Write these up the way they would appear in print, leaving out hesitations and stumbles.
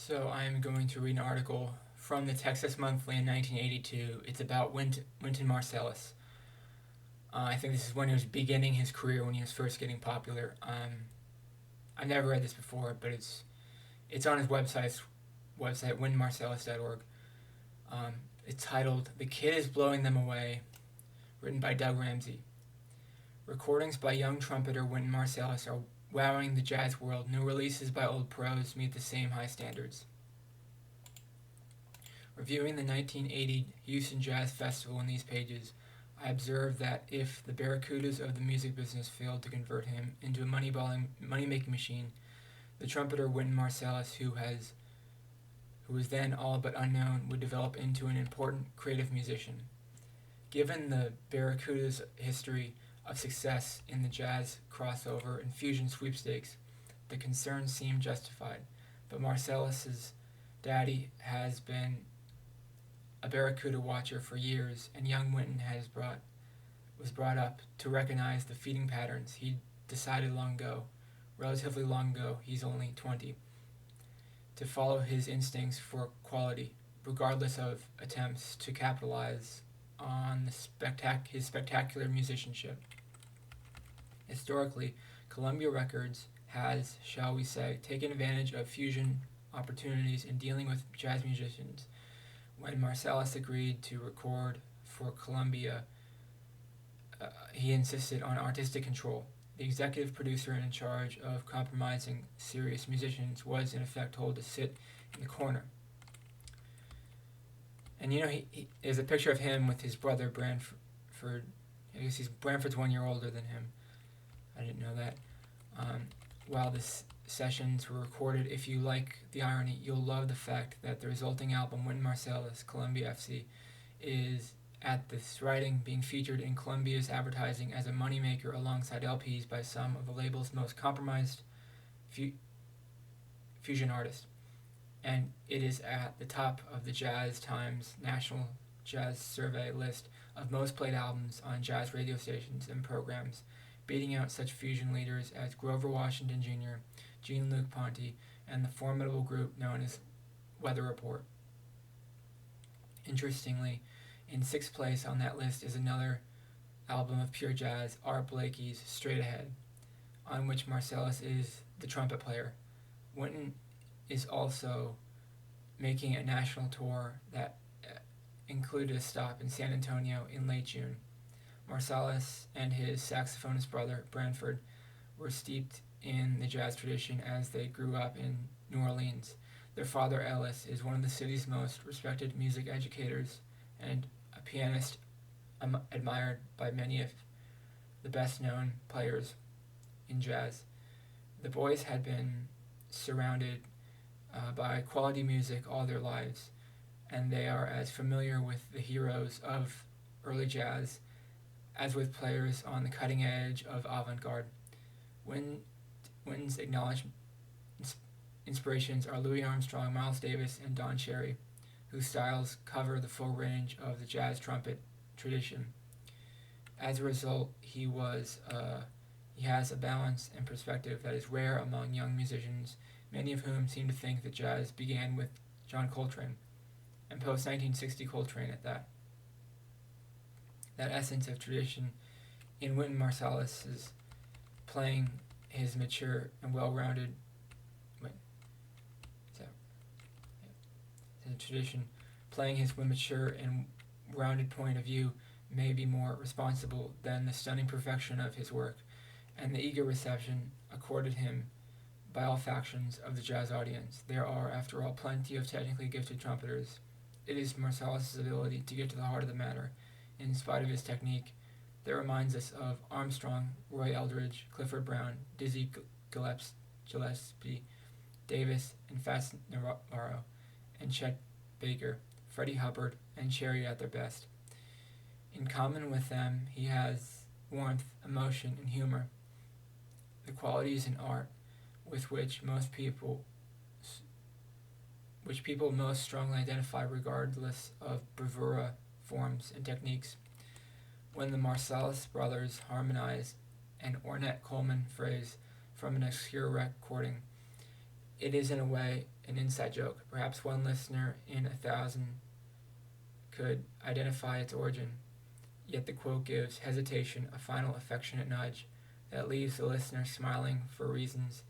So I'm going to read an article from the Texas Monthly in 1982. It's about Wynton Marsalis. I think this is when he was beginning his career, when he was first getting popular. I've never read this before, but it's on his website wyntonmarsalis.org. Um, it's titled "The Kid Is Blowing Them Away," written by Doug Ramsey. Recordings by young trumpeter Wynton Marsalis are wowing the jazz world. New releases by old pros meet the same high standards. Reviewing the 1980 Houston Jazz Festival in these pages, I observed that if the Barracudas of the music business failed to convert him into a money-making machine, the trumpeter Wynton Marsalis, who was then all but unknown, would develop into an important creative musician. Given the Barracudas' history of success in the jazz crossover and fusion sweepstakes, the concerns seem justified. But Marsalis' daddy has been a Barracuda watcher for years, and young Wynton was brought up to recognize the feeding patterns. He decided relatively long ago, he's only 20, to follow his instincts for quality, regardless of attempts to capitalize on his spectacular musicianship. Historically, Columbia Records has, shall we say, taken advantage of fusion opportunities in dealing with jazz musicians. When Marsalis agreed to record for Columbia, he insisted on artistic control. The executive producer in charge of compromising serious musicians was, in effect, told to sit in the corner. And there's a picture of him with his brother Branford. I guess Branford's 1 year older than him. I didn't know that. While the sessions were recorded, if you like the irony, you'll love the fact that the resulting album, Wynton Marsalis, Columbia FC, is at this writing being featured in Columbia's advertising as a moneymaker alongside LPs by some of the label's most compromised fusion artists. And it is at the top of the Jazz Times National Jazz Survey list of most played albums on jazz radio stations and programs, beating out such fusion leaders as Grover Washington Jr., Jean-Luc Ponty, and the formidable group known as Weather Report. Interestingly, in sixth place on that list is another album of pure jazz, Art Blakey's Straight Ahead, on which Marsalis is the trumpet player. Wynton is also making a national tour that included a stop in San Antonio in late June. Marsalis and his saxophonist brother, Branford, were steeped in the jazz tradition as they grew up in New Orleans. Their father, Ellis, is one of the city's most respected music educators and a pianist admired by many of the best-known players in jazz. The boys had been surrounded by quality music all their lives, and they are as familiar with the heroes of early jazz as with players on the cutting edge of avant-garde. Wynton's acknowledged inspirations are Louis Armstrong, Miles Davis, and Don Cherry, whose styles cover the full range of the jazz trumpet tradition. As a result, he has a balance and perspective that is rare among young musicians, many of whom seem to think that jazz began with John Coltrane, and post-1960 Coltrane at that. That essence of tradition in Wynton Marsalis' playing his mature and well-rounded tradition, playing his mature and rounded point of view may be more responsible than the stunning perfection of his work and the eager reception accorded him by all factions of the jazz audience. There are, after all, plenty of technically gifted trumpeters. It is Marsalis' ability to get to the heart of the matter, in spite of his technique, that reminds us of Armstrong, Roy Eldridge, Clifford Brown, Dizzy Gillespie, Davis, and Fats Navarro, and Chet Baker, Freddie Hubbard, and Cherry at their best. In common with them, he has warmth, emotion, and humor, the qualities in art with which people most strongly identify regardless of bravura, forms, and techniques. When the Marsalis brothers harmonized an Ornette Coleman phrase from an obscure recording, It is, in a way, an inside joke. Perhaps one listener in 1,000 could identify its origin, yet the quote gives hesitation a final affectionate nudge that leaves the listener smiling for reasons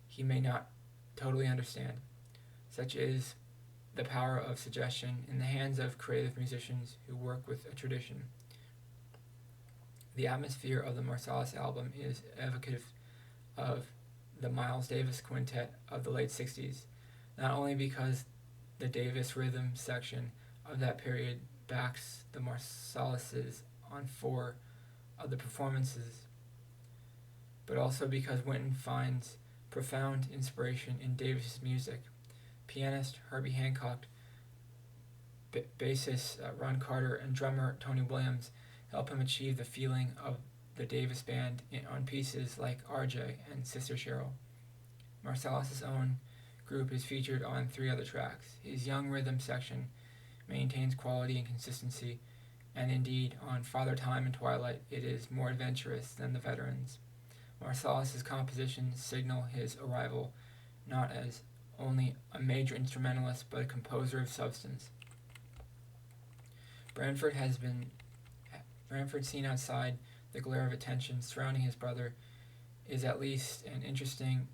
he may not totally understand. Such is the power of suggestion in the hands of creative musicians who work with a tradition. The atmosphere of the Marsalis album is evocative of the Miles Davis quintet of the late 60s, not only because the Davis rhythm section of that period backs the Marsalises on 4 of the performances, but also because Wynton finds profound inspiration in Davis' music. Pianist Herbie Hancock, bassist Ron Carter, and drummer Tony Williams help him achieve the feeling of the Davis band on pieces like RJ and Sister Cheryl. Marsalis' own group is featured on 3 other tracks. His young rhythm section maintains quality and consistency, and indeed, on Father Time and Twilight, it is more adventurous than the veterans. Marsalis' compositions signal his arrival not as only a major instrumentalist, but a composer of substance. Branford, seen outside the glare of attention surrounding his brother, is at least as interesting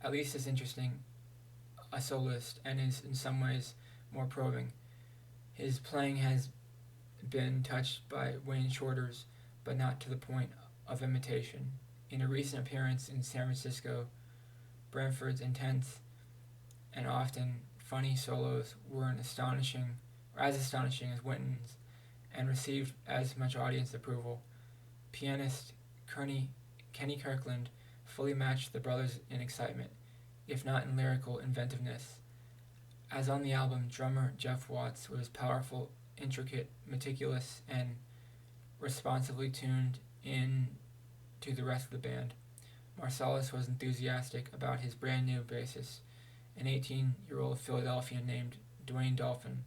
a soloist, and is in some ways more probing. His playing has been touched by Wayne Shorter's, but not to the point of imitation. In a recent appearance in San Francisco, Branford's intense and often funny solos were as astonishing as Wynton's, and received as much audience approval. Pianist Kenny Kirkland fully matched the brothers in excitement, if not in lyrical inventiveness. As on the album, drummer Jeff Watts was powerful, intricate, meticulous, and responsively tuned in to the rest of the band. Marsalis was enthusiastic about his brand new bassist, an 18-year-old Philadelphian named Dwayne Dolphin,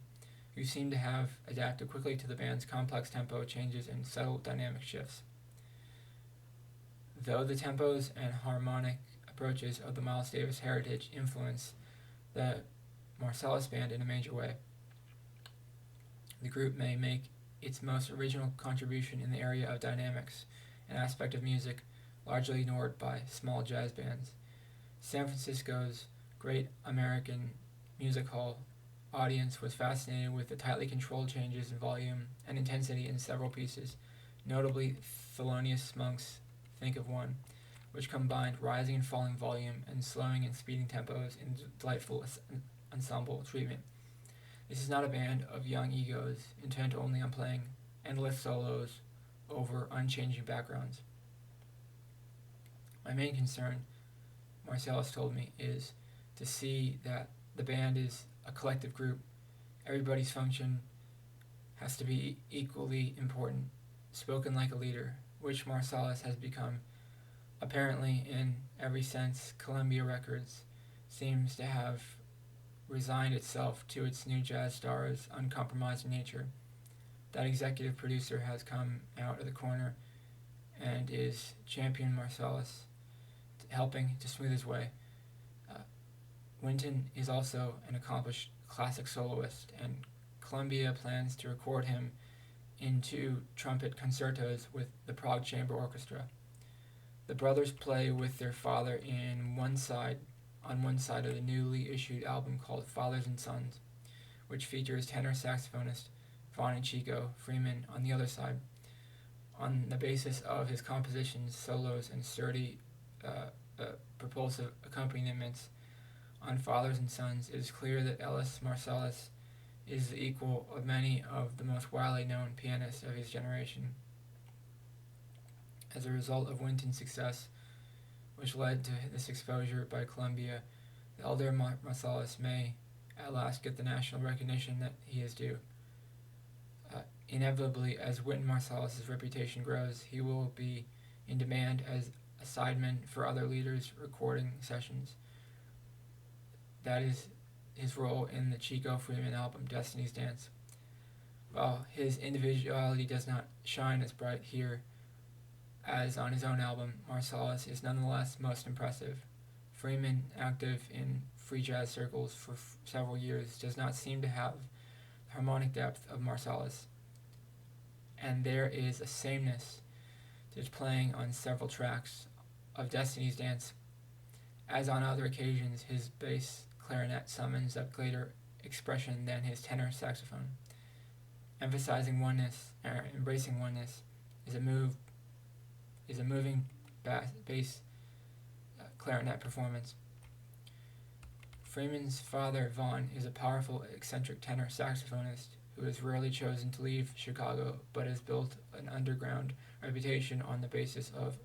who seemed to have adapted quickly to the band's complex tempo changes and subtle dynamic shifts. Though the tempos and harmonic approaches of the Miles Davis heritage influence the Marsalis band in a major way, the group may make its most original contribution in the area of dynamics, an aspect of music largely ignored by small jazz bands. San Francisco's great American music hall audience was fascinated with the tightly controlled changes in volume and intensity in several pieces, notably Thelonious Monk's Think of One, which combined rising and falling volume and slowing and speeding tempos in delightful ensemble treatment. This is not a band of young egos intent only on playing endless solos over unchanging backgrounds. My main concern, Marsalis told me, is to see that the band is a collective group. Everybody's function has to be equally important, spoken like a leader, which Marsalis has become. Apparently, in every sense, Columbia Records seems to have resigned itself to its new jazz star's uncompromising nature. That executive producer has come out of the corner and is championing Marsalis, helping to smooth his way. Wynton is also an accomplished classic soloist, and Columbia plans to record him in 2 trumpet concertos with the Prague Chamber Orchestra. The brothers play with their father on one side of the newly issued album called Fathers and Sons, which features tenor saxophonist Vonnie Chico Freeman on the other side. On the basis of his compositions, solos, and sturdy, propulsive accompaniments on Fathers and Sons, it is clear that Ellis Marsalis is the equal of many of the most widely known pianists of his generation. As a result of Wynton's success, which led to this exposure by Columbia, the elder Marsalis may at last get the national recognition that he is due. Inevitably, as Wynton Marsalis' reputation grows, he will be in demand as a sideman for other leaders' recording sessions. That is his role in the Chico Freeman album, Destiny's Dance. While his individuality does not shine as bright here as on his own album, Marsalis is nonetheless most impressive. Freeman, active in free jazz circles for several years, does not seem to have the harmonic depth of Marsalis, and there is a sameness to his playing on several tracks of Destiny's Dance. As on other occasions, his bass clarinet summons up greater expression than his tenor saxophone. Emphasizing oneness, or embracing oneness, is a moving bass clarinet performance. Freeman's father, Vaughn, is a powerful, eccentric tenor saxophonist who has rarely chosen to leave Chicago but has built an underground reputation on the basis of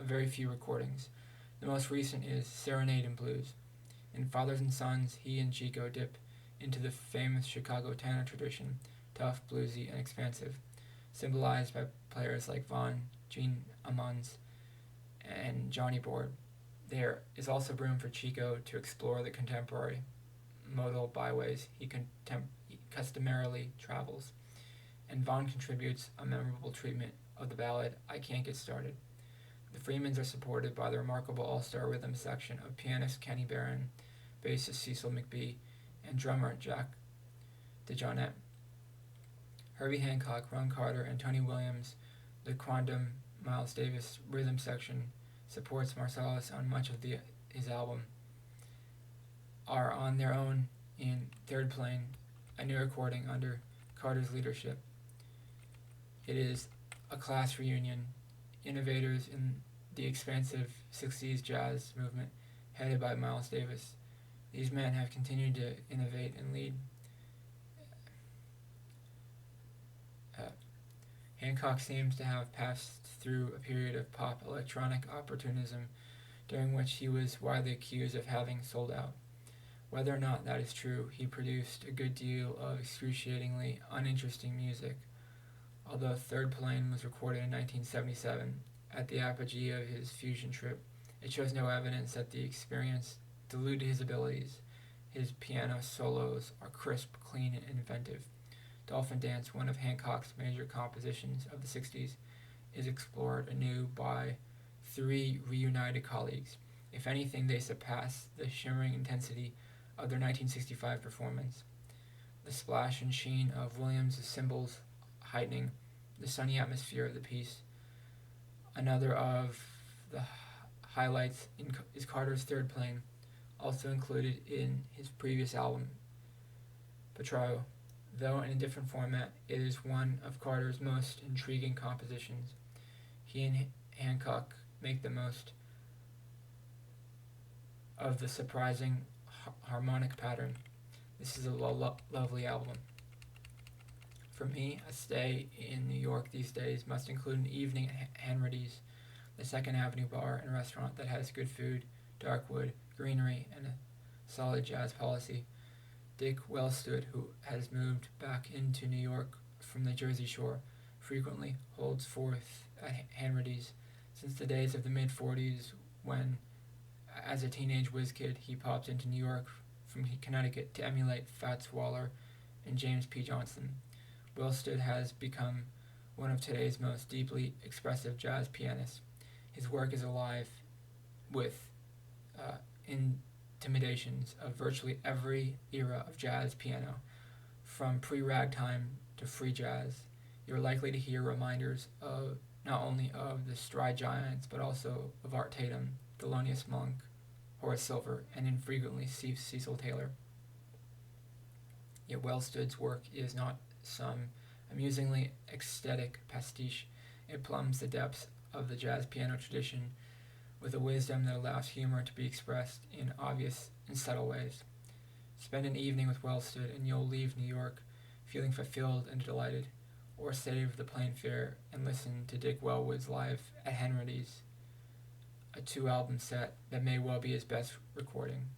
very few recordings. The most recent is Serenade in Blues. In Fathers and Sons, he and Chico dip into the famous Chicago tenor tradition, tough, bluesy, and expansive, symbolized by players like Vaughn, Gene Ammons, and Johnny Board. There is also room for Chico to explore the contemporary modal byways he customarily travels, and Vaughn contributes a memorable treatment of the ballad I Can't Get Started. The Freemans are supported by the remarkable all-star rhythm section of pianist Kenny Barron, bassist Cecil McBee, and drummer Jack DeJohnette. Herbie Hancock, Ron Carter, and Tony Williams, the Quondam Miles Davis rhythm section, supports Marsalis on much of his album, are on their own in Third Plane, a new recording under Carter's leadership. It is a class reunion. Innovators in the expansive 60s jazz movement, headed by Miles Davis. These men have continued to innovate and lead. Hancock seems to have passed through a period of pop electronic opportunism during which he was widely accused of having sold out. Whether or not that is true, he produced a good deal of excruciatingly uninteresting music. Although Third Plane was recorded in 1977, at the apogee of his fusion trip, it shows no evidence that the experience diluted his abilities. His piano solos are crisp, clean, and inventive. Dolphin Dance, one of Hancock's major compositions of the 60s, is explored anew by three reunited colleagues. If anything, they surpass the shimmering intensity of their 1965 performance. The splash and sheen of Williams' cymbals heightening the sunny atmosphere of the piece. Another of the highlights is Carter's Third Plane, also included in his previous album, Petrao. Though in a different format, it is one of Carter's most intriguing compositions. He and Hancock make the most of the surprising harmonic pattern. This is a lovely album. For me, a stay in New York these days must include an evening at Hanratty's, the 2nd Avenue bar and restaurant that has good food, dark wood, greenery, and a solid jazz policy. Dick Wellstood, who has moved back into New York from the Jersey Shore, frequently holds forth at Hanratty's since the days of the mid-40s when, as a teenage whiz kid, he popped into New York from Connecticut to emulate Fats Waller and James P. Johnson. Wellstood has become one of today's most deeply expressive jazz pianists. His work is alive with intimidations of virtually every era of jazz piano, from pre-ragtime to free jazz. You're likely to hear reminders of not only of the stride giants, but also of Art Tatum, Thelonious Monk, Horace Silver, and infrequently Cecil Taylor. Yet Wellstood's work is not some amusingly ecstatic pastiche. It plumbs the depths of the jazz piano tradition with a wisdom that allows humor to be expressed in obvious and subtle ways. Spend an evening with Wellstood and you'll leave New York feeling fulfilled and delighted, or save the plane fare and listen to Dick Wellwood's live at Hanratty's, a 2-album set that may well be his best recording.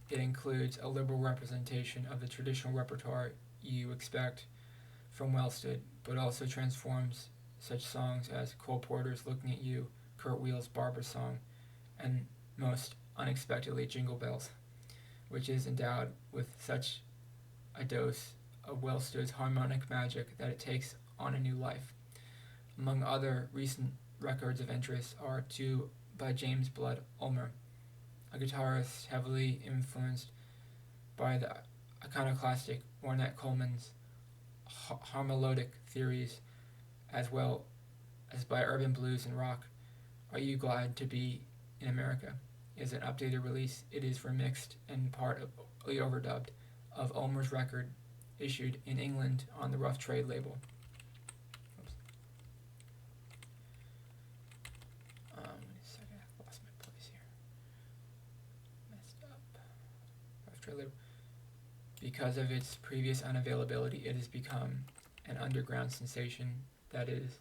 It includes a liberal representation of the traditional repertoire you expect from Wellstood, but also transforms such songs as Cole Porter's Looking at You, Kurt Weill's Barbara Song, and most unexpectedly Jingle Bells, which is endowed with such a dose of Wellstood's harmonic magic that it takes on a new life. Among other recent records of interest are two by James Blood Ulmer, a guitarist heavily influenced by the iconoclastic Ornette Coleman's harmonic theories, as well as by urban blues and rock. Are You Glad to Be in America is an updated release. It is remixed and partly overdubbed of Ulmer's record issued in England on the Rough Trade label. Wait a second, I lost my place here. Messed up. Rough Trade label. Because of its previous unavailability, it has become an underground sensation that is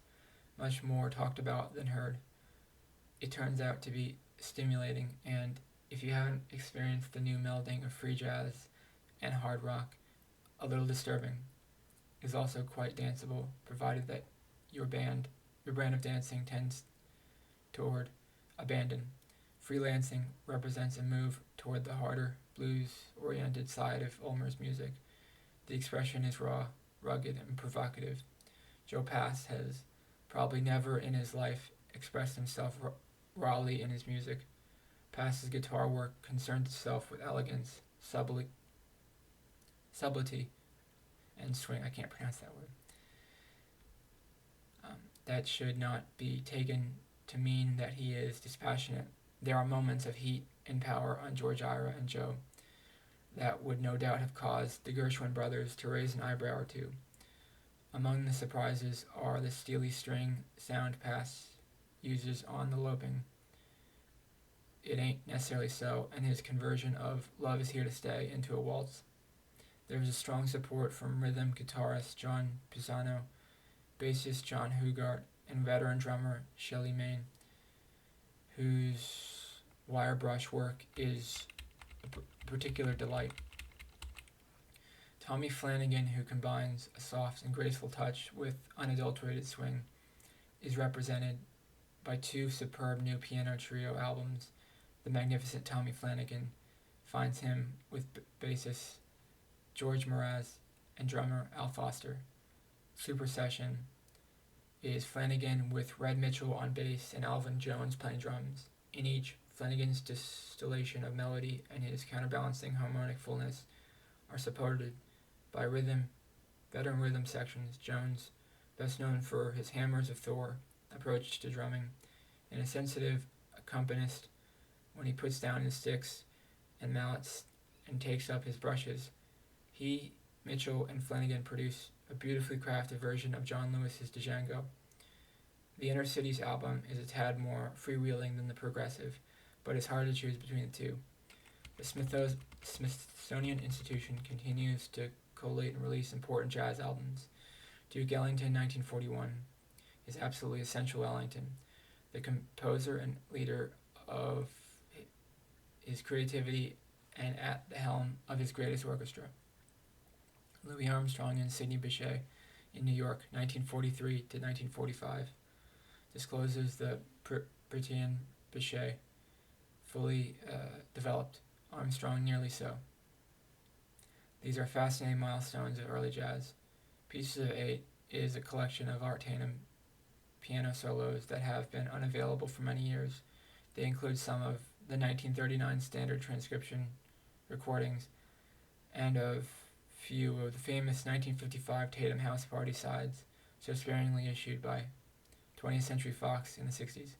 much more talked about than heard. It turns out to be stimulating, and if you haven't experienced the new melding of free jazz and hard rock, a little disturbing. It is also quite danceable, provided that your brand of dancing tends toward abandon. Freelancing represents a move toward the harder, blues-oriented side of Ulmer's music. The expression is raw, rugged, and provocative. Joe Pass has probably never in his life expressed himself rawly in his music. Pass's guitar work concerns itself with elegance, subtlety, and swing. I can't pronounce that word. That should not be taken to mean that he is dispassionate. There are moments of heat and power on George, Ira, and Joe that would no doubt have caused the Gershwin brothers to raise an eyebrow or two. Among the surprises are the steely string sound Pass uses on the loping. It ain't necessarily so, and his conversion of Love Is Here to Stay into a waltz. There is a strong support from rhythm guitarist John Pisano, bassist John Hugart, and veteran drummer Shelley Main, whose wire brush work is a particular delight. Tommy Flanagan, who combines a soft and graceful touch with unadulterated swing, is represented by two superb new piano trio albums. The magnificent Tommy Flanagan finds him with bassist George Mraz and drummer Al Foster. Super Session is Flanagan with Red Mitchell on bass and Alvin Jones playing drums. In each, Flanagan's distillation of melody and his counterbalancing harmonic fullness are supported by veteran rhythm sections. Jones, best known for his Hammers of Thor approach to drumming, and a sensitive accompanist when he puts down his sticks and mallets and takes up his brushes. He, Mitchell, and Flanagan produce a beautifully crafted version of John Lewis's Django. The Inner Cities album is a tad more freewheeling than the Progressive, but it's hard to choose between the two. The Smithsonian Institution continues to collate and release important jazz albums. Duke Ellington, 1941, is absolutely essential Ellington, the composer and leader of his creativity and at the helm of his greatest orchestra. Louis Armstrong and Sidney Bechet in New York, 1943 to 1945, discloses the Britian Bechet fully developed, Armstrong nearly so. These are fascinating milestones of early jazz. Pieces of Eight is a collection of Art Tatum piano solos that have been unavailable for many years. They include some of the 1939 standard transcription recordings and of few of the famous 1955 Tatum House Party sides, so sparingly issued by 20th Century Fox in the 60s.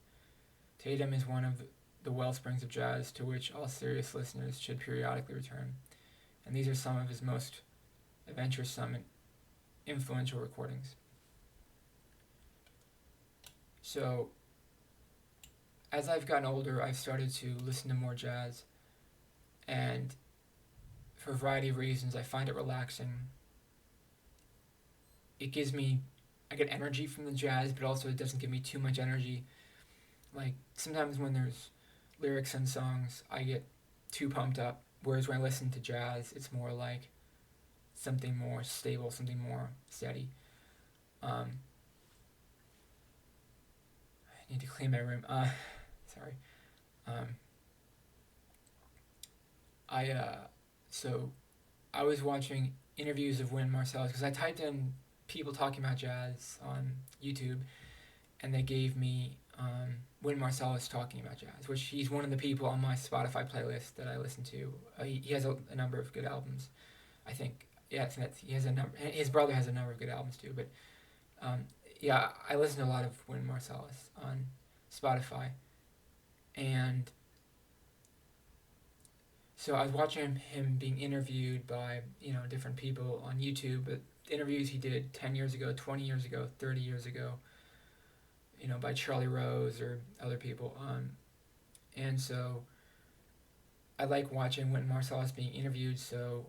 Tatum is one of the wellsprings of jazz to which all serious listeners should periodically return, and these are some of his most adventuresome and influential recordings. So, as I've gotten older, I've started to listen to more jazz, and for a variety of reasons, I find it relaxing. I get energy from the jazz, but also it doesn't give me too much energy. Like, sometimes when there's lyrics in songs, I get too pumped up, whereas when I listen to jazz, it's more like something more stable, something more steady. I need to clean my room. Sorry. So I was watching interviews of Wynton Marsalis because I typed in people talking about jazz on YouTube, and they gave me Wynton Marsalis talking about jazz, which he's one of the people on my Spotify playlist that I listen to. He has a number of good albums. I think he has a number. His brother has a number of good albums too. But um, yeah, I listen to a lot of Wynton Marsalis on Spotify, and so I was watching him being interviewed by different people on YouTube, but interviews he did 10 years ago, 20 years ago, 30 years ago, by Charlie Rose or other people. And so I like watching Wynton Marsalis being interviewed. So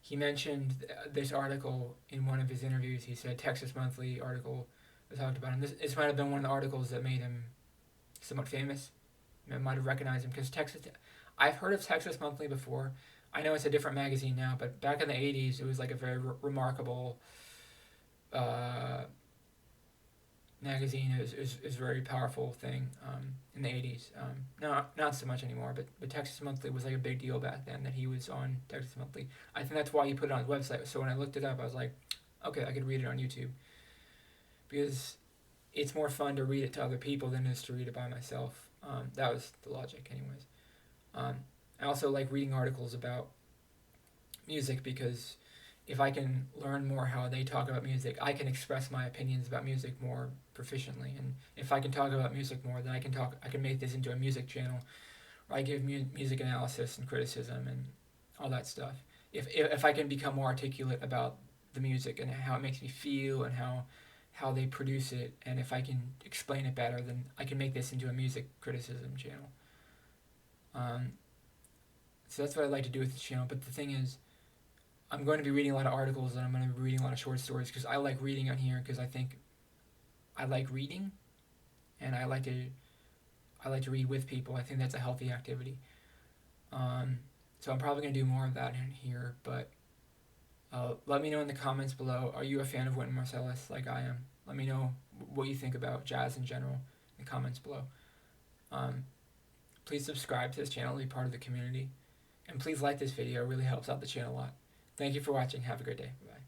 he mentioned this article in one of his interviews. He said Texas Monthly article that talked about him. This might have been one of the articles that made him somewhat famous. I might have recognized him because I've heard of Texas Monthly before. I know it's a different magazine now, but back in the 80s, it was like a very remarkable magazine. It was a very powerful thing in the 80s. Not so much anymore, but Texas Monthly was like a big deal back then that he was on Texas Monthly. I think that's why he put it on his website. So when I looked it up, I was like, okay, I could read it on YouTube. Because it's more fun to read it to other people than it is to read it by myself. That was the logic, anyways. I also like reading articles about music because if I can learn more how they talk about music, I can express my opinions about music more proficiently. And if I can talk about music more, then I can make this into a music channel where I give music analysis and criticism and all that stuff. If I can become more articulate about the music and how it makes me feel and how they produce it, and if I can explain it better, then I can make this into a music criticism channel. So that's what I like to do with this channel. But the thing is, I'm going to be reading a lot of articles and I'm going to be reading a lot of short stories because I like reading on here because I think I like reading, and I like to read with people. I think that's a healthy activity. So I'm probably going to do more of that in here. But let me know in the comments below. Are you a fan of Wynton Marsalis like I am? Let me know what you think about jazz in general in the comments below. Please subscribe to this channel, be part of the community. And please like this video, it really helps out the channel a lot. Thank you for watching. Have a great day. Bye.